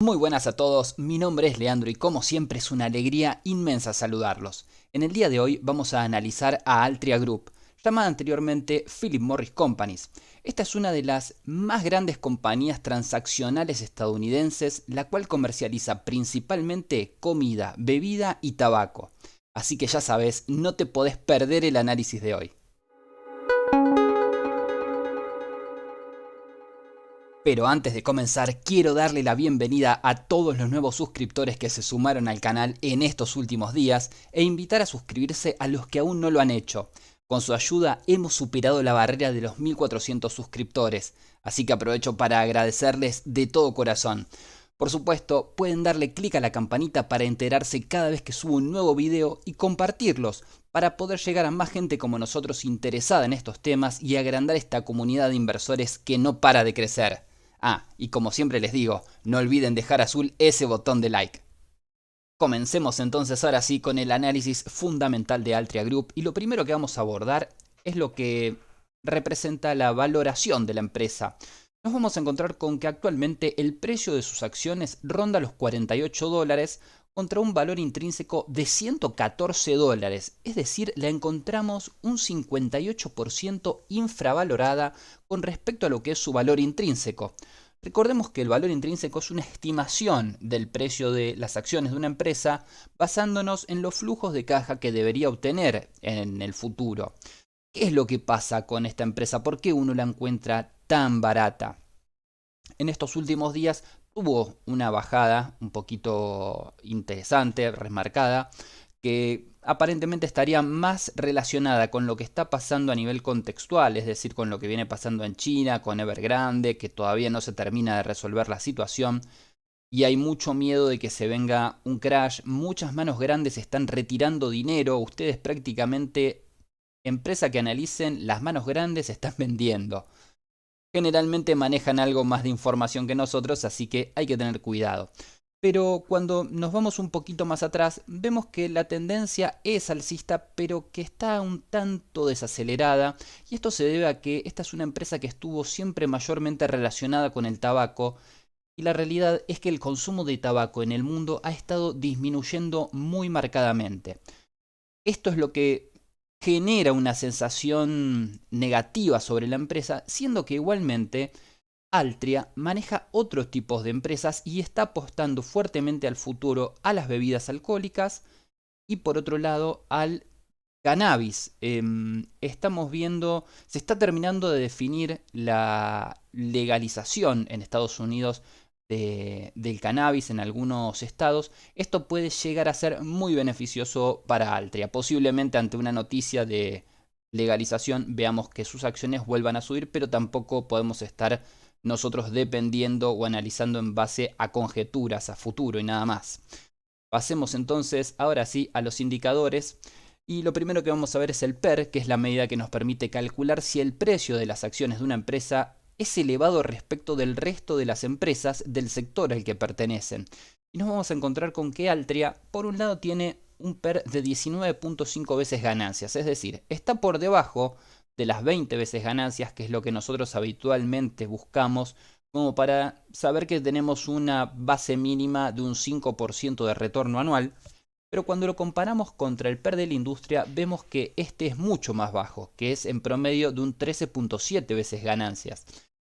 Muy buenas a todos, mi nombre es Leandro y como siempre es una alegría inmensa saludarlos. En el día de hoy vamos a analizar a Altria Group, llamada anteriormente Philip Morris Companies. Esta es una de las más grandes compañías transaccionales estadounidenses, la cual comercializa principalmente comida, bebida y tabaco. Así que ya sabes, no te podés perder el análisis de hoy. Pero antes de comenzar, quiero darle la bienvenida a todos los nuevos suscriptores que se sumaron al canal en estos últimos días e invitar a suscribirse a los que aún no lo han hecho. Con su ayuda hemos superado la barrera de los 1400 suscriptores, así que aprovecho para agradecerles de todo corazón. Por supuesto, pueden darle clic a la campanita para enterarse cada vez que subo un nuevo video y compartirlos para poder llegar a más gente como nosotros interesada en estos temas y agrandar esta comunidad de inversores que no para de crecer. Ah, y como siempre les digo, no olviden dejar azul ese botón de like. Comencemos entonces ahora sí con el análisis fundamental de Altria Group y lo primero que vamos a abordar es lo que representa la valoración de la empresa. Nos vamos a encontrar con que actualmente el precio de sus acciones ronda los $48 contra un valor intrínseco de $114, es decir, la encontramos un 58% infravalorada con respecto a lo que es su valor intrínseco. Recordemos que el valor intrínseco es una estimación del precio de las acciones de una empresa basándonos en los flujos de caja que debería obtener en el futuro. ¿Qué es lo que pasa con esta empresa? ¿Por qué uno la encuentra tan barata? En estos últimos días tuvo una bajada un poquito interesante, remarcada, que aparentemente estaría más relacionada con lo que está pasando a nivel contextual, es decir, con lo que viene pasando en China, con Evergrande, que todavía no se termina de resolver la situación y hay mucho miedo de que se venga un crash. Muchas manos grandes están retirando dinero, ustedes prácticamente, empresa que analicen, las manos grandes están vendiendo. Generalmente manejan algo más de información que nosotros, así que hay que tener cuidado. Pero cuando nos vamos un poquito más atrás, vemos que la tendencia es alcista, pero que está un tanto desacelerada. Y esto se debe a que esta es una empresa que estuvo siempre mayormente relacionada con el tabaco. Y la realidad es que el consumo de tabaco en el mundo ha estado disminuyendo muy marcadamente. Esto es lo que genera una sensación negativa sobre la empresa, siendo que igualmente Altria maneja otros tipos de empresas y está apostando fuertemente al futuro a las bebidas alcohólicas y por otro lado al cannabis. Estamos viendo, se está terminando de definir la legalización en Estados Unidos del cannabis en algunos estados. Esto puede llegar a ser muy beneficioso para Altria. Posiblemente ante una noticia de legalización veamos que sus acciones vuelvan a subir, pero tampoco podemos estar nosotros dependiendo o analizando en base a conjeturas, a futuro y nada más. Pasemos entonces ahora sí a los indicadores. Y lo primero que vamos a ver es el PER, que es la medida que nos permite calcular si el precio de las acciones de una empresa es elevado respecto del resto de las empresas del sector al que pertenecen. Y nos vamos a encontrar con que Altria, por un lado, tiene un PER de 19.5 veces ganancias, es decir, está por debajo de las 20 veces ganancias, que es lo que nosotros habitualmente buscamos, como para saber que tenemos una base mínima de un 5% de retorno anual. Pero cuando lo comparamos contra el PER de la industria, vemos que este es mucho más bajo, que es en promedio de un 13.7 veces ganancias.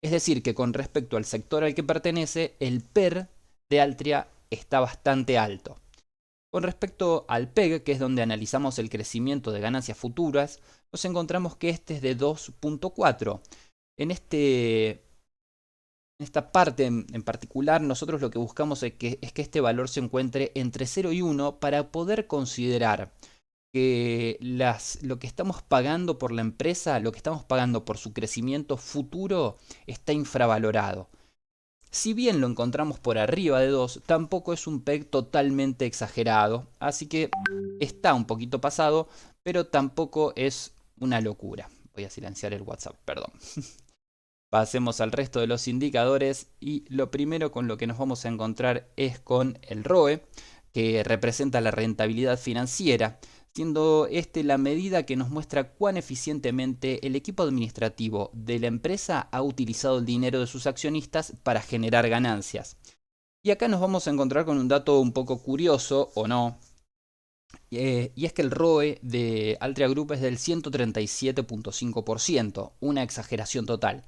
Es decir, que con respecto al sector al que pertenece, el PER de Altria está bastante alto. Con respecto al PEG, que es donde analizamos el crecimiento de ganancias futuras, nos encontramos que este es de 2.4. En esta parte en particular, nosotros lo que buscamos es que este valor se encuentre entre 0 y 1 para poder considerar que lo que estamos pagando por la empresa, lo que estamos pagando por su crecimiento futuro, está infravalorado. Si bien lo encontramos por arriba de 2, tampoco es un PEG totalmente exagerado, así que está un poquito pasado, pero tampoco es una locura. Voy a silenciar el WhatsApp, perdón. Pasemos al resto de los indicadores y lo primero con lo que nos vamos a encontrar es con el ROE, que representa la rentabilidad financiera, siendo este la medida que nos muestra cuán eficientemente el equipo administrativo de la empresa ha utilizado el dinero de sus accionistas para generar ganancias. Y acá nos vamos a encontrar con un dato un poco curioso, o no, y es que el ROE de Altria Group es del 137,5%, una exageración total.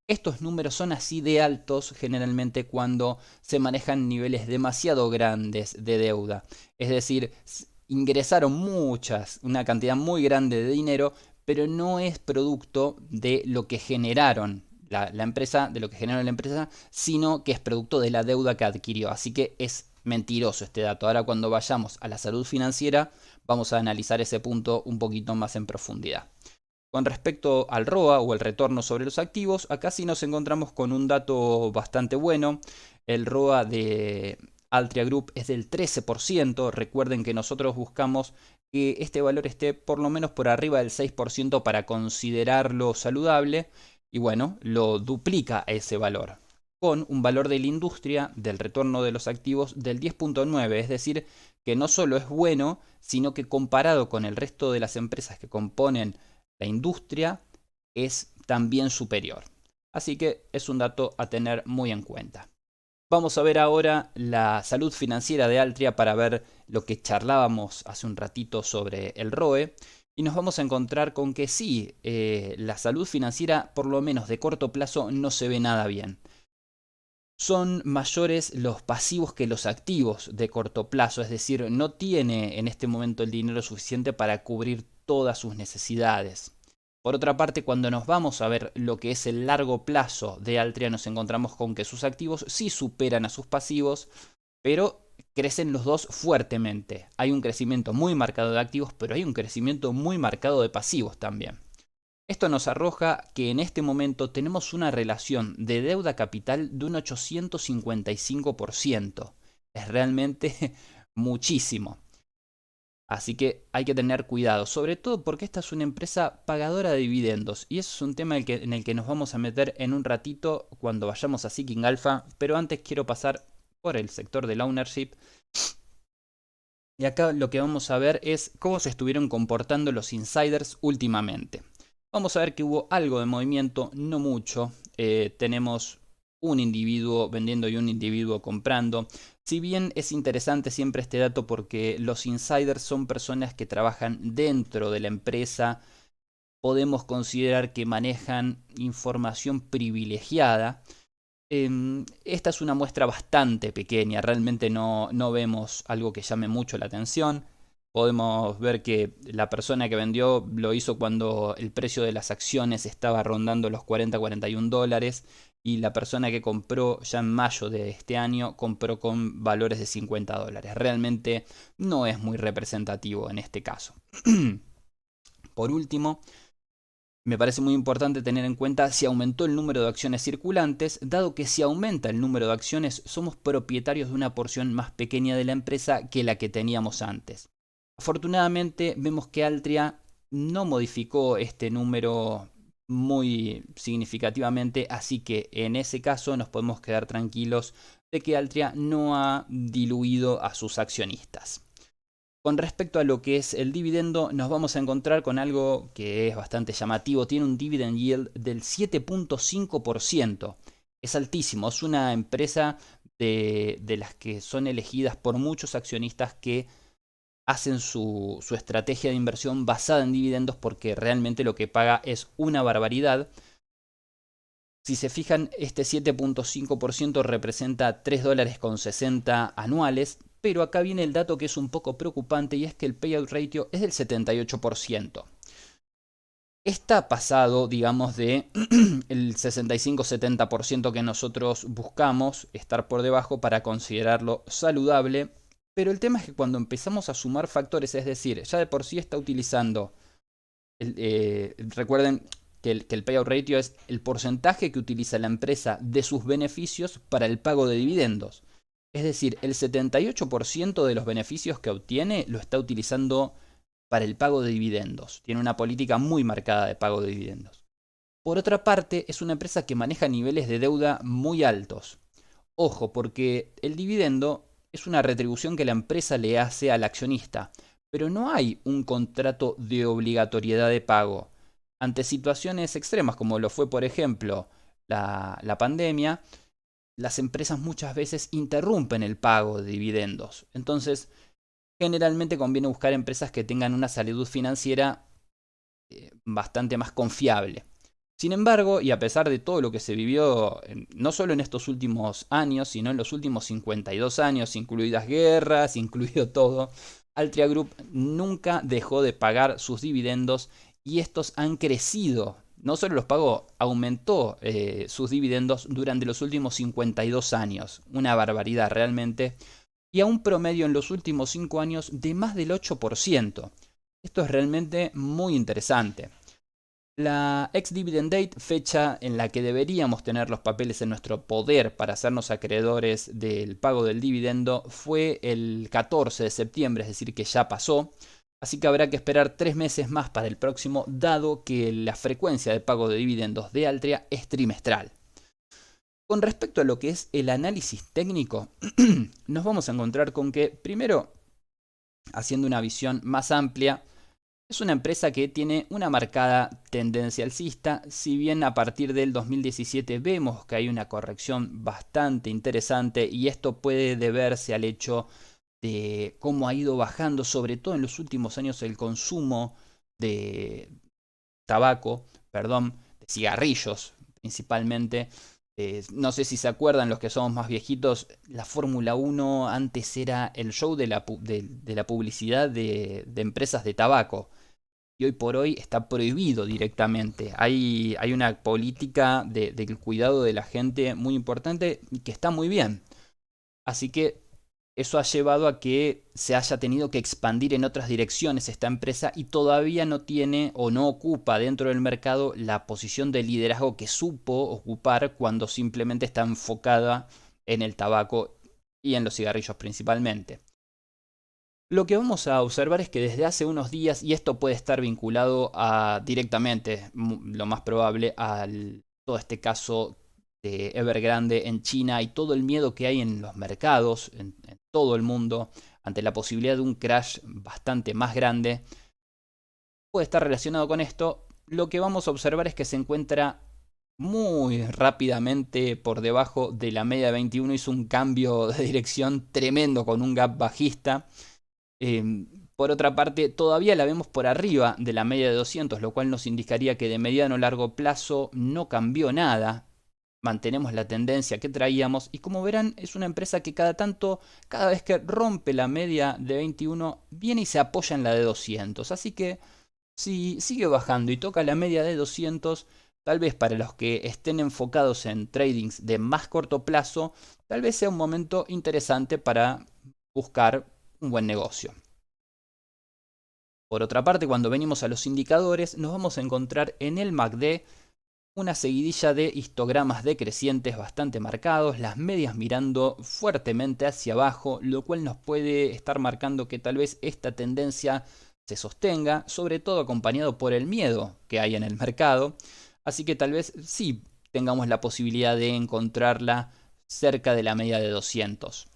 Estos números son así de altos generalmente cuando se manejan niveles demasiado grandes de deuda. Es decir, ingresaron una cantidad muy grande de dinero, pero no es producto de lo que generaron la empresa, de lo que generó la empresa, sino que es producto de la deuda que adquirió. Así que es mentiroso este dato. Ahora cuando vayamos a la salud financiera, vamos a analizar ese punto un poquito más en profundidad. Con respecto al ROA o el retorno sobre los activos, acá sí nos encontramos con un dato bastante bueno. El ROA de Altria Group es del 13%. Recuerden que nosotros buscamos que este valor esté por lo menos por arriba del 6% para considerarlo saludable. Y bueno, lo duplica ese valor, con un valor de la industria del retorno de los activos del 10,9, es decir, que no solo es bueno, sino que comparado con el resto de las empresas que componen la industria, es también superior. Así que es un dato a tener muy en cuenta. Vamos a ver ahora la salud financiera de Altria para ver lo que charlábamos hace un ratito sobre el ROE. Y nos vamos a encontrar con que sí, la salud financiera, por lo menos de corto plazo, no se ve nada bien. Son mayores los pasivos que los activos de corto plazo, es decir, no tiene en este momento el dinero suficiente para cubrir todas sus necesidades. Por otra parte, cuando nos vamos a ver lo que es el largo plazo de Altria, nos encontramos con que sus activos sí superan a sus pasivos, pero crecen los dos fuertemente. Hay un crecimiento muy marcado de activos, pero hay un crecimiento muy marcado de pasivos también. Esto nos arroja que en este momento tenemos una relación de deuda capital de un 855%. Es realmente muchísimo. Así que hay que tener cuidado, sobre todo porque esta es una empresa pagadora de dividendos. Y eso es un tema en el que nos vamos a meter en un ratito cuando vayamos a Seeking Alpha. Pero antes quiero pasar por el sector del ownership. Y acá lo que vamos a ver es cómo se estuvieron comportando los insiders últimamente. Vamos a ver que hubo algo de movimiento, no mucho. Tenemos un individuo vendiendo y un individuo comprando. Si bien es interesante siempre este dato porque los insiders son personas que trabajan dentro de la empresa, podemos considerar que manejan información privilegiada. Esta es una muestra bastante pequeña, realmente no vemos algo que llame mucho la atención. Podemos ver que la persona que vendió lo hizo cuando el precio de las acciones estaba rondando los 40-41 dólares y la persona que compró ya en mayo de este año compró con valores de 50 dólares. Realmente no es muy representativo en este caso. Por último, me parece muy importante tener en cuenta si aumentó el número de acciones circulantes, dado que si aumenta el número de acciones somos propietarios de una porción más pequeña de la empresa que la que teníamos antes. Afortunadamente vemos que Altria no modificó este número muy significativamente, así que en ese caso nos podemos quedar tranquilos de que Altria no ha diluido a sus accionistas. Con respecto a lo que es el dividendo, nos vamos a encontrar con algo que es bastante llamativo. Tiene un dividend yield del 7,5%. Es altísimo. Es una empresa de las que son elegidas por muchos accionistas que hacen su estrategia de inversión basada en dividendos porque realmente lo que paga es una barbaridad. Si se fijan, este 7,5% representa 3 dólares con 60 anuales, pero acá viene el dato que es un poco preocupante y es que el payout ratio es del 78%. Está pasado, digamos, de el 65-70% que nosotros buscamos, estar por debajo para considerarlo saludable. Pero el tema es que cuando empezamos a sumar factores, es decir, ya de por sí está utilizando, recuerden que el payout ratio es el porcentaje que utiliza la empresa de sus beneficios para el pago de dividendos. Es decir, el 78% de los beneficios que obtiene lo está utilizando para el pago de dividendos. Tiene una política muy marcada de pago de dividendos. Por otra parte, es una empresa que maneja niveles de deuda muy altos. Ojo, porque el dividendo es una retribución que la empresa le hace al accionista, pero no hay un contrato de obligatoriedad de pago. Ante situaciones extremas como lo fue por ejemplo la pandemia, las empresas muchas veces interrumpen el pago de dividendos. Entonces, generalmente conviene buscar empresas que tengan una salud financiera bastante más confiable. Sin embargo, y a pesar de todo lo que se vivió, no solo en estos últimos años, sino en los últimos 52 años, incluidas guerras, incluido todo, Altria Group nunca dejó de pagar sus dividendos y estos han crecido. No solo los pagó, aumentó sus dividendos durante los últimos 52 años. Una barbaridad realmente. Y a un promedio en los últimos 5 años de más del 8%. Esto es realmente muy interesante. La ex-dividend date, fecha en la que deberíamos tener los papeles en nuestro poder para hacernos acreedores del pago del dividendo, fue el 14 de septiembre, es decir, que ya pasó. Así que habrá que esperar 3 meses más para el próximo, dado que la frecuencia de pago de dividendos de Altria es trimestral. Con respecto a lo que es el análisis técnico, nos vamos a encontrar con que, primero, haciendo una visión más amplia, es una empresa que tiene una marcada tendencia alcista, si bien a partir del 2017 vemos que hay una corrección bastante interesante y esto puede deberse al hecho de cómo ha ido bajando, sobre todo en los últimos años, el consumo de de cigarrillos principalmente. No sé si se acuerdan los que somos más viejitos, la Fórmula 1 antes era el show de la publicidad de empresas de tabaco. Y hoy por hoy está prohibido directamente. Hay una política del cuidado de la gente muy importante y que está muy bien. Así que eso ha llevado a que se haya tenido que expandir en otras direcciones esta empresa y todavía no tiene o no ocupa dentro del mercado la posición de liderazgo que supo ocupar cuando simplemente está enfocada en el tabaco y en los cigarrillos principalmente. Lo que vamos a observar es que desde hace unos días, y esto puede estar vinculado directamente, lo más probable, a todo este caso de Evergrande en China y todo el miedo que hay en los mercados, en todo el mundo, ante la posibilidad de un crash bastante más grande, puede estar relacionado con esto. Lo que vamos a observar es que se encuentra muy rápidamente por debajo de la media de 21, hizo un cambio de dirección tremendo con un gap bajista. Por otra parte, todavía la vemos por arriba de la media de 200, lo cual nos indicaría que de mediano a largo plazo no cambió nada. Mantenemos la tendencia que traíamos y como verán es una empresa que cada vez que rompe la media de 21, viene y se apoya en la de 200. Así que si sigue bajando y toca la media de 200, tal vez para los que estén enfocados en tradings de más corto plazo, tal vez sea un momento interesante para buscar un buen negocio. Por otra parte, cuando venimos a los indicadores, nos vamos a encontrar en el MACD una seguidilla de histogramas decrecientes bastante marcados, las medias mirando fuertemente hacia abajo, lo cual nos puede estar marcando que tal vez esta tendencia se sostenga, sobre todo acompañado por el miedo que hay en el mercado. Así que tal vez sí tengamos la posibilidad de encontrarla cerca de la media de 200.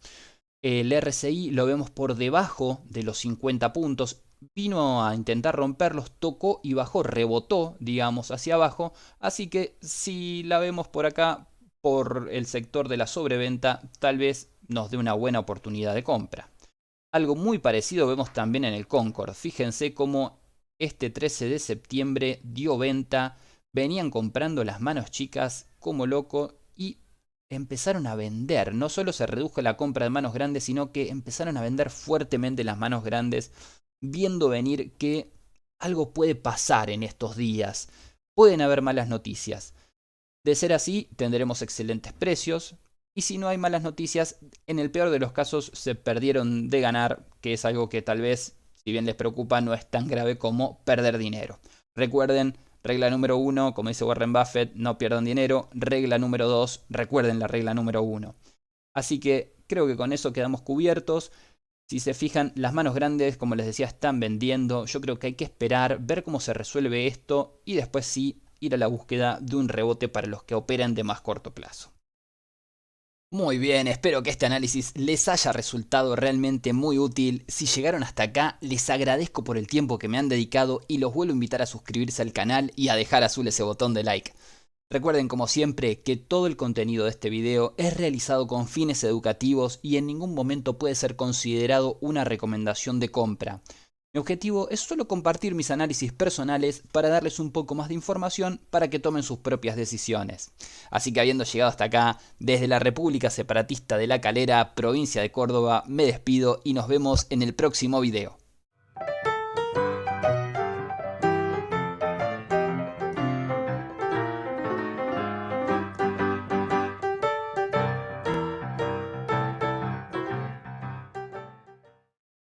El RSI lo vemos por debajo de los 50 puntos. Vino a intentar romperlos, tocó y bajó, rebotó, digamos, hacia abajo. Así que si la vemos por acá, por el sector de la sobreventa, tal vez nos dé una buena oportunidad de compra. Algo muy parecido vemos también en el Concord. Fíjense cómo este 13 de septiembre dio venta. Venían comprando las manos chicas como loco y empezaron a vender. No solo se redujo la compra de manos grandes, sino que empezaron a vender fuertemente las manos grandes, viendo venir que algo puede pasar en estos días. Pueden haber malas noticias. De ser así, tendremos excelentes precios. Y si no hay malas noticias, en el peor de los casos se perdieron de ganar, que es algo que tal vez, si bien les preocupa, no es tan grave como perder dinero. Recuerden, regla número 1, como dice Warren Buffett, no pierdan dinero. Regla número 2, recuerden la regla número 1. Así que creo que con eso quedamos cubiertos. Si se fijan, las manos grandes, como les decía, están vendiendo. Yo creo que hay que esperar, ver cómo se resuelve esto y después sí ir a la búsqueda de un rebote para los que operan de más corto plazo. Muy bien, espero que este análisis les haya resultado realmente muy útil. Si llegaron hasta acá, les agradezco por el tiempo que me han dedicado y los vuelvo a invitar a suscribirse al canal y a dejar azul ese botón de like. Recuerden como siempre que todo el contenido de este video es realizado con fines educativos y en ningún momento puede ser considerado una recomendación de compra. Mi objetivo es solo compartir mis análisis personales para darles un poco más de información para que tomen sus propias decisiones. Así que habiendo llegado hasta acá, desde la República Separatista de La Calera, provincia de Córdoba, me despido y nos vemos en el próximo video.